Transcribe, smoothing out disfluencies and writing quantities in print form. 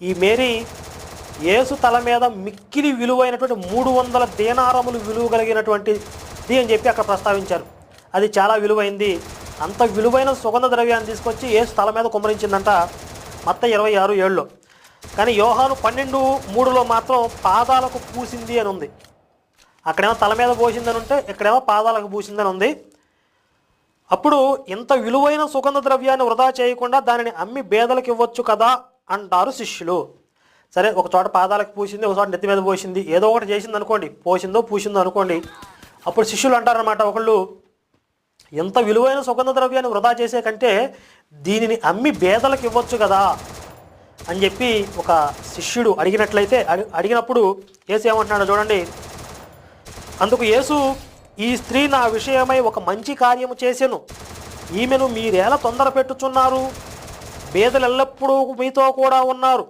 ఈ మేరీ యేసు తల మీద మిక్కిలి విలువైనటువంటి 300 దీనారములు విలువ కలిగినటువంటిది అని చెప్పి అక్కడ ప్రస్తావించారు. అది చాలా విలువైంది. అంత విలువైన సుగంధ ద్రవ్యాన్ని తీసుకొచ్చి యేసు తల మీద కుమ్మరించిందంట మత్తయి 26:7లో. కానీ యోహాను 12:3లో మాత్రం పాదాలకు పూసింది అని ఉంది. అక్కడేమో తల మీద పోసిందని ఉంటే ఇక్కడేమో పాదాలకు పూసిందని ఉంది. అప్పుడు ఇంత విలువైన సుగంధ ద్రవ్యాన్ని వృధా చేయకుండా దానిని అమ్మి బేదలకు ఇవ్వచ్చు కదా అంటారు శిష్యులు. సరే, ఒక చోట పాదాలకు పూసింది, ఒక చోట నెత్తి మీద పోసింది, ఏదో ఒకటి చేసింది అనుకోండి, పూసిందో అనుకోండి. అప్పుడు శిష్యులు అంటారనమాట ఒకళ్ళు, ఎంత విలువైన సుగంధ ద్రవ్యాన్ని వృధా చేసే కంటే దీనిని అమ్మి బేదలకు ఇవ్వచ్చు కదా అని చెప్పి ఒక శిష్యుడు అడిగినట్లయితే అడిగినప్పుడు యేసు ఏమంటున్నాడో చూడండి. అందుకు యేసు, ఈ స్త్రీ నా విషయమై ఒక మంచి కార్యము చేసెను. ఈమెను మీరేలా తొందర పెట్టుచున్నారు? బేదలు ఎల్లప్పుడూ మీతో కూడా ఉన్నారు.